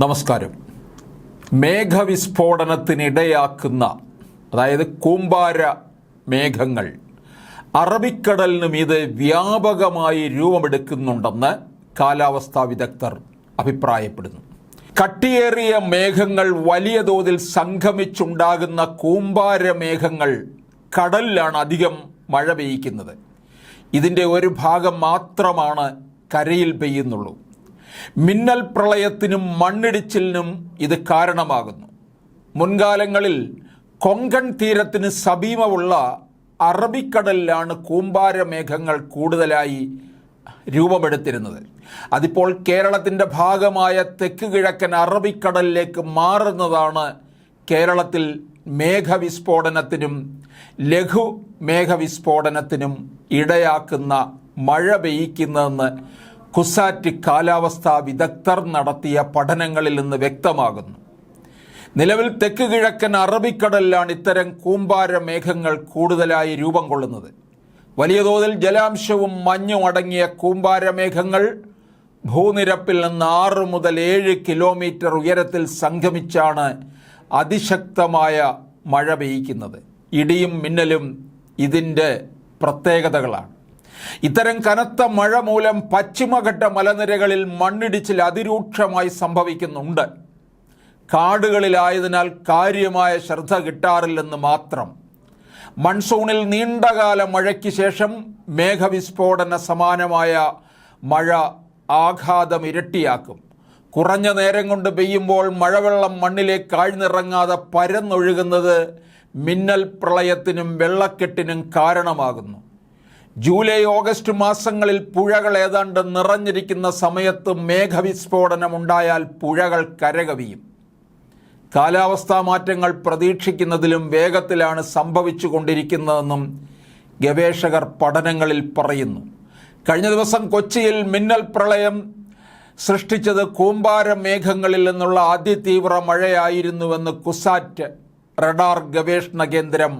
നമസ്കാരം. മേഘവിസ്ഫോടനത്തിനിടയാക്കുന്ന അതായത് കൂമ്പാര മേഘങ്ങൾ അറബിക്കടലിന് മീതെ വ്യാപകമായി രൂപമെടുക്കുന്നുണ്ടെന്ന് കാലാവസ്ഥാ വിദഗ്ധർ അഭിപ്രായപ്പെടുന്നു. കട്ടിയേറിയ മേഘങ്ങൾ വലിയ തോതിൽ സംഗമിച്ചുണ്ടാകുന്ന കൂമ്പാര മേഘങ്ങൾ കടലിലാണ് അധികം മഴ പെയ്യ്ക്കുന്നത്. ഇതിൻ്റെ ഒരു ഭാഗം മാത്രമാണ് കരയിൽ പെയ്യുന്നുള്ളൂ. മിന്നൽ പ്രളയത്തിനും മണ്ണിടിച്ചിലിനും ഇത് കാരണമാകുന്നു. മുൻകാലങ്ങളിൽ കൊങ്കൺ തീരത്തിന് സമീപമുള്ള അറബിക്കടലിലാണ് കൂമ്പാര മേഘങ്ങൾ കൂടുതലായി രൂപമെടുത്തിരുന്നത്. അതിപ്പോൾ കേരളത്തിൻ്റെ ഭാഗമായ തെക്ക് കിഴക്കൻ അറബിക്കടലിലേക്ക് മാറുന്നതാണ് കേരളത്തിൽ മേഘവിസ്ഫോടനത്തിനും ലഘു മേഘവിസ്ഫോടനത്തിനും ഇടയാക്കുന്ന മഴ പെയ്യിക്കുന്നതെന്ന് കുസാറ്റ് കാലാവസ്ഥാ വിദഗ്ധർ നടത്തിയ പഠനങ്ങളിൽ നിന്ന് വ്യക്തമാകുന്നു. നിലവിൽ തെക്ക് കിഴക്കൻ അറബിക്കടലിലാണ് ഇത്തരം കൂമ്പാര മേഘങ്ങൾ കൂടുതലായി രൂപം കൊള്ളുന്നത്. വലിയ തോതിൽ ജലാംശവും മഞ്ഞും അടങ്ങിയ കൂമ്പാര മേഘങ്ങൾ ഭൂനിരപ്പിൽ നിന്ന് 6 മുതൽ 7 കിലോമീറ്റർ ഉയരത്തിൽ സംഗമിച്ചാണ് അതിശക്തമായ മഴ പെയ്യിക്കുന്നത്. ഇടിയും മിന്നലും ഇതിൻ്റെ പ്രത്യേകതകളാണ്. ഇത്തരം കനത്ത മഴ മൂലം പശ്ചിമഘട്ട മലനിരകളിൽ മണ്ണിടിച്ചിൽ അതിരൂക്ഷമായി സംഭവിക്കുന്നുണ്ട്. കാടുകളിലായതിനാൽ കാര്യമായ ശ്രദ്ധ കിട്ടാറില്ലെന്ന് മാത്രം. മൺസൂണിൽ നീണ്ടകാല മഴയ്ക്ക് ശേഷം മേഘവിസ്ഫോടന സമാനമായ മഴ ആഘാതം ഇരട്ടിയാക്കും. കുറഞ്ഞ നേരം കൊണ്ട് പെയ്യുമ്പോൾ മഴവെള്ളം മണ്ണിലേക്ക് ആഴ്ന്നിറങ്ങാതെ പരന്നൊഴുകുന്നത് മിന്നൽ പ്രളയത്തിനും വെള്ളക്കെട്ടിനും കാരണമാകുന്നു. ജൂലൈ ഓഗസ്റ്റ് മാസങ്ങളിൽ പുഴകൾ ഏതാണ്ട് നിറഞ്ഞിരിക്കുന്ന സമയത്ത് മേഘവിസ്ഫോടനമുണ്ടായാൽ പുഴകൾ കരകവിയും. കാലാവസ്ഥാ മാറ്റങ്ങൾ പ്രതീക്ഷിക്കുന്നതിലും വേഗത്തിലാണ് സംഭവിച്ചു കൊണ്ടിരിക്കുന്നതെന്നും ഗവേഷകർ പഠനങ്ങളിൽ പറയുന്നു. കഴിഞ്ഞ ദിവസം കൊച്ചിയിൽ മിന്നൽ പ്രളയം സൃഷ്ടിച്ചത് കൂമ്പാര മേഘങ്ങളിൽ നിന്നുള്ള അതിതീവ്ര മഴയായിരുന്നുവെന്ന് കുസാറ്റ് റഡാർ ഗവേഷണ കേന്ദ്രം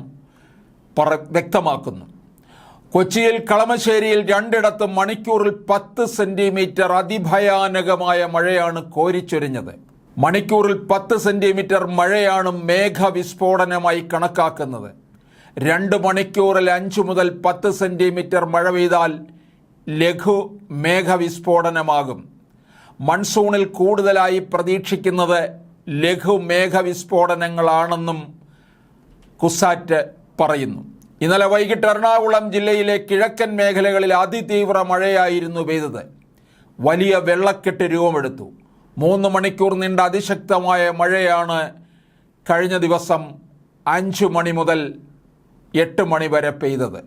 വ്യക്തമാക്കുന്നു. കൊച്ചിയിൽ കളമശ്ശേരിയിൽ 2 ഇടത്തും മണിക്കൂറിൽ 10 സെന്റിമീറ്റർ അതിഭയാനകമായ മഴയാണ് കോരിച്ചൊരിഞ്ഞത്. മണിക്കൂറിൽ 10 സെന്റിമീറ്റർ മഴയാണ് മേഘവിസ്ഫോടനമായി കണക്കാക്കുന്നത്. 2 മണിക്കൂറിൽ 5 മുതൽ 10 സെന്റിമീറ്റർ മഴ പെയ്താൽ ലഘു മേഘവിസ്ഫോടനമാകും. മൺസൂണിൽ കൂടുതലായി പ്രതീക്ഷിക്കുന്നത് ലഘു മേഘവിസ്ഫോടനങ്ങളാണെന്നും കുസാറ്റ് പറയുന്നു. ഇന്നലെ വൈകിട്ട് എറണാകുളം ജില്ലയിലെ കിഴക്കൻ മേഖലകളിൽ അതിതീവ്ര മഴയായിരുന്നു പെയ്തത്. വലിയ വെള്ളക്കെട്ട് രൂപമെടുത്തു. 3 മണിക്കൂർ നീണ്ട അതിശക്തമായ മഴയാണ് കഴിഞ്ഞ ദിവസം 5 മണി മുതൽ 8 മണി വരെ പെയ്തത്.